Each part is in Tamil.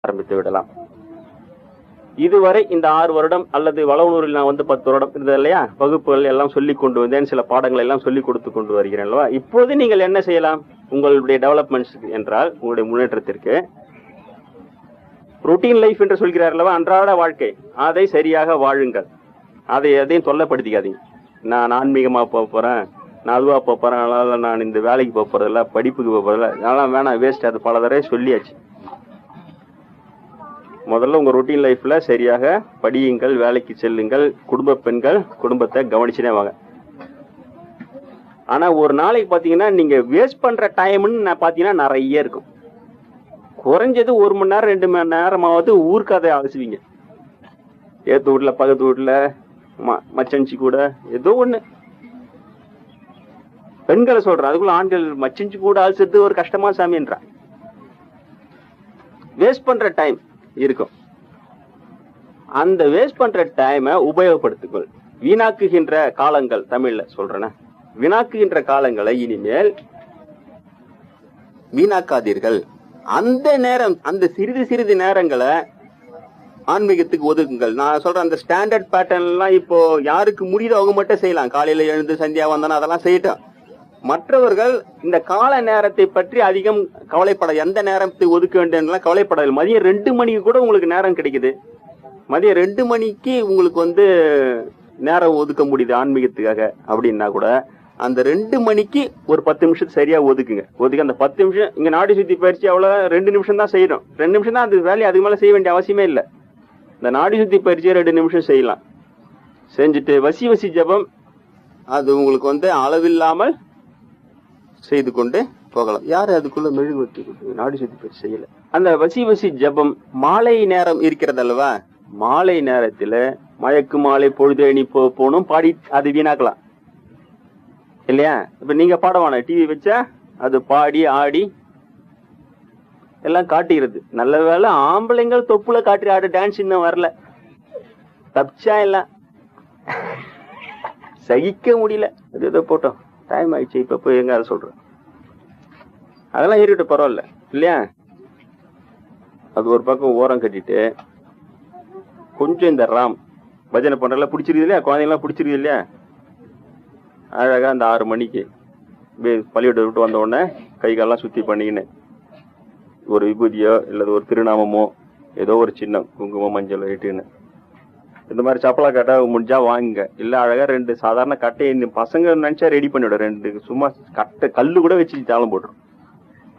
ஆரம்பித்து விடலாம். இதுவரை இந்த 6 வருடம் அல்லது வளவனூரில் நான் வந்து 10 வருடம் இருந்தது இல்லையா, வகுப்புகள் எல்லாம் சொல்லிக் கொண்டு வந்தேன், சில பாடங்கள் எல்லாம் சொல்லிக் கொடுத்து கொண்டு வருகிறேன் அல்லவா. இப்போது நீங்கள் என்ன செய்யலாம் உங்களுடைய டெவலப்மெண்ட்ஸ் என்றால், உங்களுடைய முன்னேற்றத்திற்கு ரொட்டீன் லைஃப் என்று சொல்கிறார் அல்லவா, அன்றாட வாழ்க்கை, அதை சரியாக வாழுங்கள். எதையும் தொல்லைப்படுத்திக்காதீங்க. நான் ஆன்மீகமா போறேன், நான் அதுவா போறேன், அதனால நான் இந்த வேலைக்கு போறதில்ல, படிப்புக்கு போறதில்ல, அதெல்லாம் வேணாம், வேஸ்ட். அது பல தடவை சொல்லியாச்சு. முதல்ல உங்க ரொட்டீன் லைஃப்ல சரியாக படியுங்கள், வேலைக்கு செல்லுங்கள், குடும்ப பெண்கள் குடும்பத்தை கவனிச்சுனே வாங்க. ஆனா ஒரு நாளைக்கு பாத்தீங்கன்னா நீங்க வேஸ்ட் பண்ற டைம்னு பாத்தீங்கன்னா நிறைய இருக்கும். குறைஞ்சது 1 மணி நேரம் 2 மணி நேரமாவது ஊர்க்கதை அலசுவீங்க. ஏத்து வீட்டுல, பக்கத்து வீட்டுல, மச்சஞ்சி கூட, ஏதோ ஒண்ணு. பெண்களை சொல்றேன், அதுக்குள்ள ஆண்கள் மச்சஞ்சி கூட அலசுறது ஒரு கஷ்டமா சாமின்றான். வேஸ்ட் பண்ற டைம் இருக்கும். அந்த வேஸ்ட் பண்ற டைமை உபயோகப்படுத்திக்கொள். வீணாக்குகின்ற காலங்கள், தமிழ்ல சொல்றேன், வீணாக்குகின்ற காலங்களை இனிமேல் வீணாக்காதீர்கள். அந்த நேரம், அந்த சிறிது நேரங்களை ஆன்மீகத்துக்கு ஒதுக்குங்கள். நான் சொல்றேன், அந்த ஸ்டாண்டர்ட் பேட்டர்ன் எல்லாம் இப்போ யாருக்கு முடியுதோ அவங்க மட்டும் செய்யலாம். காலையில எழுந்து சந்தியா வந்தானா அதெல்லாம் செய்யட்டும். மற்றவர்கள் இந்த கால நேரத்தை பற்றி அதிகம் கவலைப்பட, எந்த நேரத்தை ஒதுக்க வேண்டும் கவலைப்படாது. மதியம் 2 மணிக்கு கூட உங்களுக்கு நேரம் கிடைக்குது. மதியம் 2 மணிக்கு உங்களுக்கு வந்து நேரம் ஒதுக்க முடியுது ஆன்மீகத்துக்காக அப்படின்னா கூட, அந்த 2 மணிக்கு ஒரு 10 நிமிஷம் சரியா ஒதுக்குங்க. அந்த 10 நிமிஷம் இங்க நாடி சுத்தி பயிற்சி அவ்வளவு 2 நிமிஷம் தான் செய்யணும். 2 நிமிஷம் தான். அது வேலையை அதுக்கு மேல செய்ய வேண்டிய அவசியமே இல்லை. இந்த நாடி சுத்தி பயிற்சியை 2 நிமிஷம் செய்யலாம். செஞ்சுட்டு வசி ஜபம், அது உங்களுக்கு வந்து அளவில்லாமல் செய்து கொண்டு போகலாம். யாரு அதுக்குள்ள மெழுகுவர்த்தி நாடி சுத்தி பயிற்சி செய்யல. அந்த வசி ஜபம் மாலை நேரம் இருக்கிறது அல்லவா, மாலை நேரத்துல மயக்கு மாலை பொழுதேணி போகணும் பாடி அது வீணாக்கலாம் இல்லையா. இப்ப நீங்க பாடவான டிவி வச்சா அது பாடி ஆடி எல்லாம் காட்டுகிறது. நல்ல வேலை ஆம்பளைங்கள் தொப்புல காட்டி ஆடு டான்ஸ் இன்னும் வரல. தப்பிச்சா எல்லாம் சகிக்க முடியல. அது ஏதோ போட்டோம், டைம் ஆயிடுச்சு, இப்ப போய் எங்க அதை சொல்றேன். அதெல்லாம் ஏறிட்டு பரவாயில்ல இல்லையா. அது ஒரு பக்கம் ஓரம் கட்டிட்டு கொஞ்சம் இந்த ராம் பஜனை பண்றதுல பிடிச்சிருக்குது இல்லையா, குழந்தைங்களாம் பிடிச்சிருக்குது இல்லையா. அழகா அந்த 6 மணிக்கு பள்ளியோட விட்டு வந்த உடனே கை காலெல்லாம் சுத்தி பண்ணிக்கின்னு ஒரு விபூதியோ இல்லது ஒரு திருநாமமோ ஏதோ ஒரு சின்ன குங்குமம் மஞ்சள் இட்டுன்னு இந்த மாதிரி சப்பலா கட்டை முடிஞ்சா வாங்குங்க. இல்ல அழகா 2 சாதாரண கட்டையை பசங்க நினைச்சா ரெடி பண்ணிவிடும். 2 சும்மா கட்டை கல்லு கூட வச்சு தாளம் போட்டுரும்.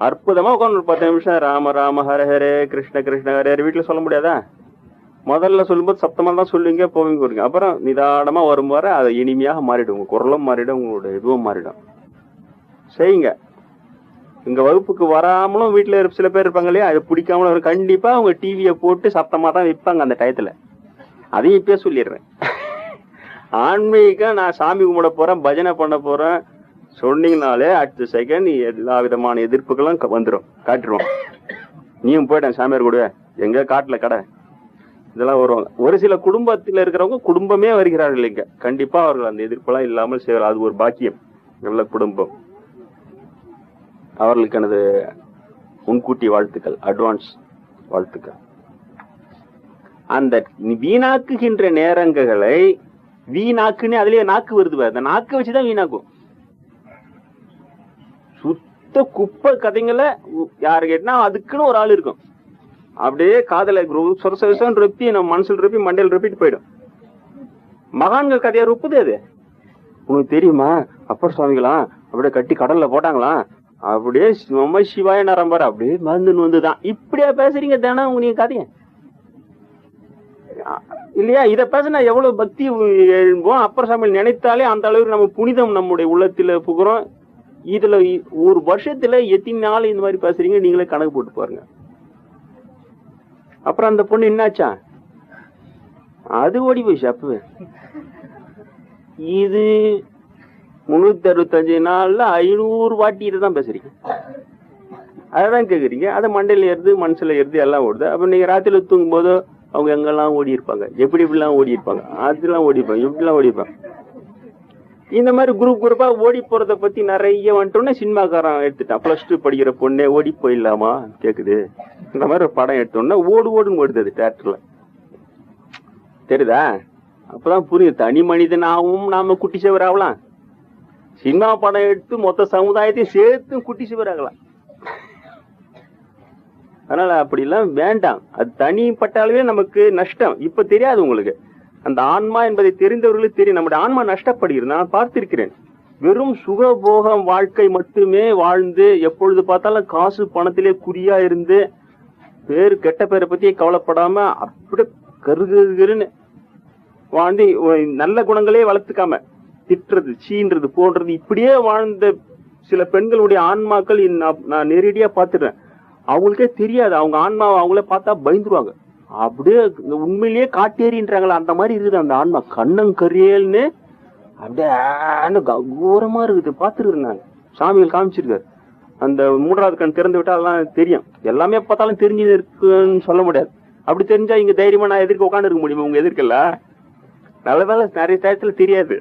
அற்புதமா உட்காந்து 10 நிமிஷம் ராம ராம ஹர ஹரே கிருஷ்ண கிருஷ்ண ஹரே ஹரே. வீட்டுல சொல்ல முடியாதா? முதல்ல சொல்லும்போது சப்தமா தான் சொல்லுவீங்க, போவீங்க வருங்க. அப்புறம் நிதானமா வரும் வர அதை இனிமையாக மாறிடும். உங்க குரலும் மாறிடும், உங்களோட இதுவும் மாறிடும். செய்யுங்க. இங்க வகுப்புக்கு வராமலும் வீட்டுல சில பேர் இருப்பாங்க இல்லையா, அது பிடிக்காமலும் கண்டிப்பா அவங்க டிவியை போட்டு சத்தமா தான் வைப்பாங்க அந்த டயத்துல. அதையும் இப்பயே சொல்லிடுறேன். ஆன்மீகம் நான் சாமி கும்பிட போறேன், பஜனை பண்ண போறேன் சொன்னீங்கனாலே அடுத்த செகண்ட் எல்லா விதமான எதிர்ப்புகளும் வந்துடும், காட்டிடுவோம். நீயும் போயிட்டேன் சாமியார் கூட எங்க காட்டுல கடை இதெல்லாம் வருவாங்க. ஒரு சில குடும்பத்தில் இருக்கிறவங்க குடும்பமே வருகிறார்கள் இல்லைங்க, கண்டிப்பா அவர்கள் அந்த எதிர்ப்பெல்லாம் இல்லாமல் செய்வார்கள். அது ஒரு பாக்கியம். நல்ல குடும்பம். அவர்களுக்கு எனது முன்கூட்டி வாழ்த்துக்கள், அட்வான்ஸ் வாழ்த்துக்கள். அந்த வீணாக்குகின்ற நேரங்களை வீணாக்குன்னு அதுலயே நாக்கு வருது, அந்த நாக்கு வச்சுதான் வீணாக்கும். சுத்த குப்பை கதைங்களை யாரு கேட்டா அதுக்குன்னு ஒரு ஆள் இருக்கும். அப்படியே காதல சொரசம் ரொப்பி நம்ம மனசுல ரொப்பி மண்டையில் ரொப்பிட்டு போயிடும். மகான்கள் கதையா ரொப்புது. அது உனக்கு தெரியுமா, அப்பர் சுவாமிகளாம் அப்படியே கட்டி கடல்ல போட்டாங்களாம், அப்படியே நம்ம சிவாய நரம்பாரு அப்படியே மருந்துன்னு வந்துதான். இப்படியா பேசுறீங்க தானே உங்க நீங்க கதைய இல்லையா? இத பேசினா எவ்வளவு பக்தி எழும்போம். அப்பர் சாமி நினைத்தாலே அந்த அளவுக்கு நம்ம புனிதம் நம்முடைய உள்ளத்துல புகுறோம். இதுல ஒரு வருஷத்துல எத்தனை நாள் இந்த மாதிரி பேசுறீங்க நீங்களே கணக்கு போட்டு பாருங்க. அப்புறம் அந்த பொண்ணு என்னாச்சா, அது ஓடி போயிடுச்சு அப்பவே. இது 365 நாள்ல 500 வாட்டி இதுதான் பேசுறீங்க, அதான் கேக்குறீங்க. அதை மண்டையில ஏறுது, மனசுல ஏறுது, எல்லாம் ஓடுது. அப்ப நீங்க ராத்திரில தூங்கும் போது அவங்க எங்கெல்லாம் ஓடி இருப்பாங்க, எப்படி இப்படிலாம் ஓடி இருப்பாங்க, அதெல்லாம் ஓடி இருப்பாங்க, இப்படிலாம் ஓடி இருப்பாங்க. இந்த மாதிரி குரூப்பா ஓடி போறத பத்தி நிறைய வந்துட்டோம்னா சினிமாக்காரன் எடுத்துட்டான். +2 படிக்கிற பொண்ணே ஓடி போயிடலாமா கேக்குது. இந்த மாதிரி ஒரு படம் எடுத்தோம்னா ஓடுன்னு ஓடுது அது தியேட்டர்ல. தெரியுதா? அப்பதான் புரியுது தனி மனிதனாவும் நாம குட்டி சுவர் ஆகலாம், சினிமா படம் எடுத்து மொத்த சமுதாயத்தையும் சேர்த்து குட்டி சுவர் ஆகலாம். அதனால அப்படி எல்லாம் வேண்டாம். அது தனிப்பட்டாலே நமக்கு நஷ்டம். இப்ப தெரியாது உங்களுக்கு. அந்த ஆன்மா என்பதை தெரிந்தவர்களுக்கு தெரியும். நம்முடைய ஆன்மா நஷ்டப்படுகிறது. நான் பார்த்திருக்கிறேன். வெறும் சுகபோகம் வாழ்க்கை மட்டுமே வாழ்ந்து எப்பொழுது பார்த்தாலும் காசு பணத்திலே குறியா இருந்து பேரு கெட்ட பேரை பத்தி கவலைப்படாம அப்படி கருகுன்னு வாழ்ந்து நல்ல குணங்களே வளர்த்துக்காம திட்டுறது சீன்றது போன்றது இப்படியே வாழ்ந்த சில பெண்களுடைய ஆன்மாக்கள் நான் நேரடியா பாத்துறேன். அவங்களுக்கே தெரியாது. அவங்க ஆன்மாவை அவங்களே பார்த்தா பயந்துருவாங்க. அப்படியே உண்மையிலேயே காட்டேறின்றாங்களா அந்த மாதிரி இருக்குது அந்த ஆன்மா. கண்ணங்கரியல்னு அப்படியே கௌரவமா இருக்குது. பாத்துருக்கேன் நான். சாமிகள் காமிச்சிருக்காரு. அந்த 3வது கண் திறந்து விட்டா அதெல்லாம் தெரியும். எல்லாமே பார்த்தாலும் தெரிஞ்சு இருக்குன்னு சொல்ல முடியாது. அப்படி தெரிஞ்சா இங்க தைரியமா நான் எதிர்க்க உட்காந்து இருக்க முடியுமா? உங்க எதிர்க்கல நல்ல வேலை நிறைய டயத்துல தெரியாது.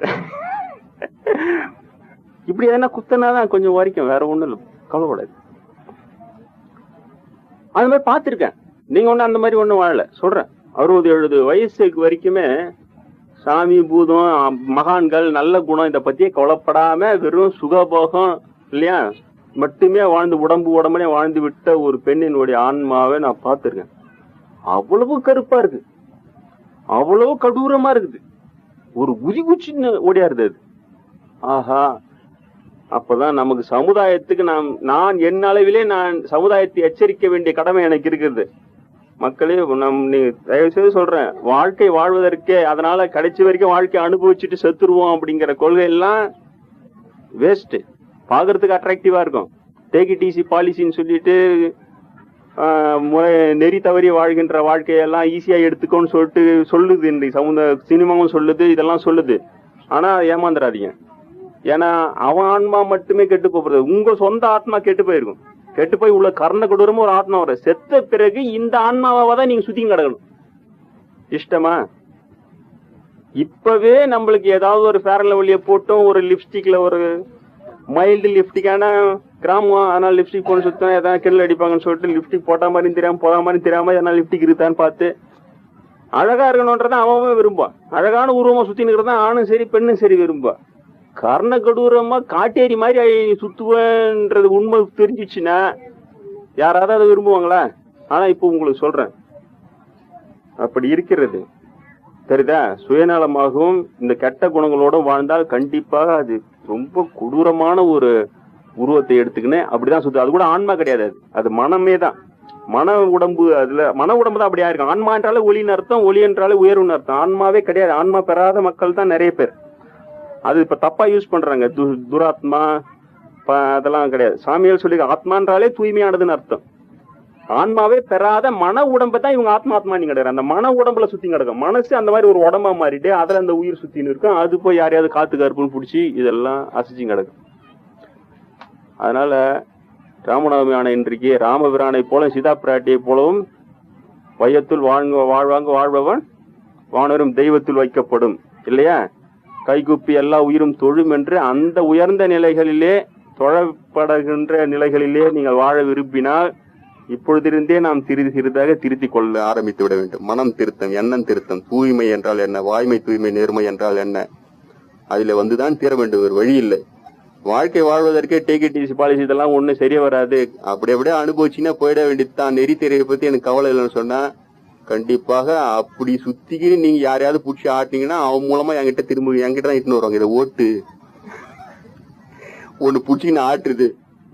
இப்படி எதனா குத்தனாதான் கொஞ்சம் வரைக்கும், வேற ஒண்ணும் இல்லை, கவலைப்படாது. அது மாதிரி பாத்திருக்கேன். நீங்க ஒண்ணு அந்த மாதிரி ஒண்ணும் வாழல சொல்றேன். 60-70 வயசுக்கு வரைக்குமே சாமி பூதம் மகான்கள் நல்ல குணம் இதை பத்தியே கவலைப்படாம வெறும் சுகபோகம் இல்லையா மட்டுமே வாழ்ந்து உடம்புனே வாழ்ந்து விட்ட ஒரு பெண்ணினுடைய ஆன்மாவை நான் பார்த்திருக்கேன். அவ்வளவு கருப்பா இருக்கு, அவ்வளவு கடூரமா இருக்குது. ஒரு குச்சின்னு ஓடியாருது அது. ஆஹா, அப்பதான் நமக்கு சமுதாயத்துக்கு நான் என் அளவிலே நான் சமுதாயத்தை எச்சரிக்க வேண்டிய கடமை எனக்கு இருக்குது. மக்களே, நீ தயவு செய்து சொல்றேன், வாழ்க்கை வாழ்வதற்கே அதனால கடைசி வரைக்கும் வாழ்க்கை அனுபவிச்சுட்டு செத்துருவோம் அப்படிங்கிற கொள்கை எல்லாம் வேஸ்ட். பாக்குறதுக்கு அட்ராக்டிவா இருக்கும். டேக் இட் ஈஸி பாலிசின்னு சொல்லிட்டு நெறி தவறி வாழ்கின்ற வாழ்க்கையெல்லாம் ஈஸியா எடுத்துக்கோன்னு சொல்லிட்டு சொல்லுது. இந்த சினிமாவும் சொல்லுது, இதெல்லாம் சொல்லுது. ஆனா ஏமாந்துடாதீங்க. ஏன்னா அவன் ஆன்மா மட்டுமே கெட்டு போறது, உங்க சொந்த ஆத்மா கெட்டு போயிருக்கும். கெட்டு போய் உள்ள கர்ண கொடூரமா ஒரு ஆத்மா வர செத்த பிறகு இந்த ஆன்மாவை தான் நீங்க சுத்தி கிடக்கணும். இஷ்டமா? இப்பவே நம்மளுக்கு ஏதாவது ஒரு ஃபேர் அண்ட் லவ்லிய போட்டும் ஒரு லிப்ஸ்டிக்ல ஒரு மைல்டு லிப்ஸ்டிக்கான கிராமம், அதனால லிப்ஸ்டிக் போன சுத்தம் ஏதாவது கிண்டல் அடிப்பாங்கன்னு சொல்லிட்டு லிப்ஸ்டிக் போட்டா மாதிரி தெரியாம போதா மாதிரி தெரியாம எதனா லிப்ஸ்டிக் இருக்குதான்னு பார்த்து அழகா இருக்கணும்ன்றதான் அவன் விரும்புவான். அழகான உருவமா சுத்தி நிக்கிறதான் ஆணும் சரி பெண்ணும் சரி விரும்புவான். கர்ண கடூரமா காட்டேரி மாதிரி சுத்துவேன்றது உண்மை தெரிஞ்சிச்சுன்னா யாராவது அதை விரும்புவாங்களா? ஆனா இப்ப உங்களுக்கு சொல்றேன், அப்படி இருக்கிறது. சரிதா? சுயநலமாகவும் இந்த கெட்ட குணங்களோட வாழ்ந்தால் கண்டிப்பாக அது ரொம்ப கொடூரமான ஒரு உருவத்தை எடுத்துக்கின்னு அப்படிதான் சுத்து. அது கூட ஆன்மா கிடையாது, அது மனமே தான். மன உடம்பு, அதுல மன உடம்பு தான் அப்படியா இருக்கும். ஆன்மா என்றாலே ஒளின்னு அர்த்தம், ஒளி என்றாலே உயர்வுன்னு அர்த்தம். ஆன்மாவே கிடையாது. ஆன்மா பெறாத மக்கள் தான் நிறைய பேர். அது இப்ப தப்பா யூஸ் பண்றாங்க. துராத்மா அதெல்லாம் கிடையாது. சாமியால் சொல்லி ஆத்மான்றாலே தூய்மையானதுன்னு அர்த்தம். ஆன்மாவே பெறாத மன உடம்பை தான் இவங்க ஆத்மா நீ கிடையாது. அந்த மன உடம்புல சுத்தி கிடக்கும். மனசு அந்த மாதிரி ஒரு உடம்பா மாறிட்டு அதுல அந்த உயிர் சுத்தின்னு இருக்கும். அது போய் யாரையாவது காத்து கருப்புன்னு பிடிச்சி இதெல்லாம் அசைச்சு கிடக்கும். அதனால ராமநவமி ஆன இன்றைக்கு ராமபிரானை போல சீதா பிராட்டியை போலவும் வையத்துள் வாழ்பவன் வானரும் தெய்வத்தில் வைக்கப்படும் இல்லையா? கைகுப்பி எல்லா உயிரும் தொழும் என்று அந்த உயர்ந்த நிலைகளிலே தொழப்படுகின்ற நிலைகளிலே நீங்கள் வாழ விரும்பினால் இப்பொழுதிருந்தே நாம் சிறிது சிறிதாக திருத்திக் கொள்ள ஆரம்பித்து விட வேண்டும். மனம் திருத்தம், எண்ணம் திருத்தம், தூய்மை என்றால் என்ன, வாய்மை தூய்மை, நேர்மை என்றால் என்ன, அதுல வந்துதான் தீர வேண்டும். ஒரு வழி இல்லை. வாழ்க்கை வாழ்வதற்கே டேக் இட் ஈஸி பாலிசி இதெல்லாம் ஒண்ணு சரியா வராது. அப்படியே அனுபவிச்சுன்னா போயிட வேண்டியதுதான். நெறி தெரிய பத்தி எனக்கு கவலை இல்லைன்னு சொன்னா கண்டிப்பாக அப்படி சுத்திக்கிட்டு நீங்க யாரையாவது பிடிச்சி ஆட்டினீங்கன்னா அவன் மூலமா என்கிட்ட தான் இட்டுன்னு வருவாங்க. இதை ஓட்டு ஒண்ணு பிடிச்சின்னு ஆட்டுறது.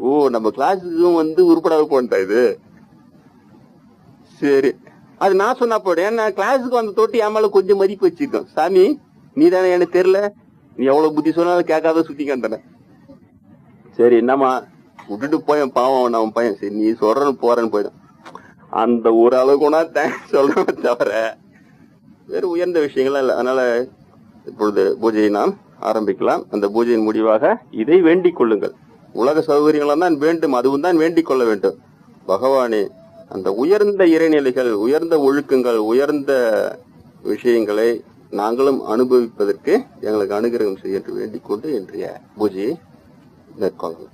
ஓ, நம்ம கிளாஸுக்கும் உருப்படாத போன்டா இது. சரி, அது நான் சொன்னா போட. ஏன்னா கிளாஸுக்கு வந்து தொட்டு என் மேல கொஞ்சம் மதிப்பு வச்சிருக்கோம். சாமி நீ தானே, எனக்கு தெரியல, நீ எவ்வளவு புத்தி சொன்னாலும் கேட்காத சுத்திக்கான. சரி, என்னம்மா விட்டுட்டு போயேன், பாவம் நம்ம பையன். சரி நீ சொல்றன்னு போறேன்னு போயிடும். அந்த ஒரு அளவுக்குனா சொல்றேன் தவிர வேறு உயர்ந்த விஷயங்கள்லாம் இல்லை. அதனால இப்பொழுது பூஜையை நாம் ஆரம்பிக்கலாம். அந்த பூஜையின் முடிவாக இதை வேண்டிக் கொள்ளுங்கள். உலக சௌகரியங்களும் தான் வேண்டும், அதுவும் தான் வேண்டிக் கொள்ள வேண்டும். பகவானே, அந்த உயர்ந்த இறைநிலைகள், உயர்ந்த ஒழுக்கங்கள், உயர்ந்த விஷயங்களை நாங்களும் அனுபவிப்பதற்கு எங்களுக்கு அனுகிரகம் செய்ய வேண்டிக் கொண்டு இன்றைய பூஜையை மேற்கொள்ளலாம்.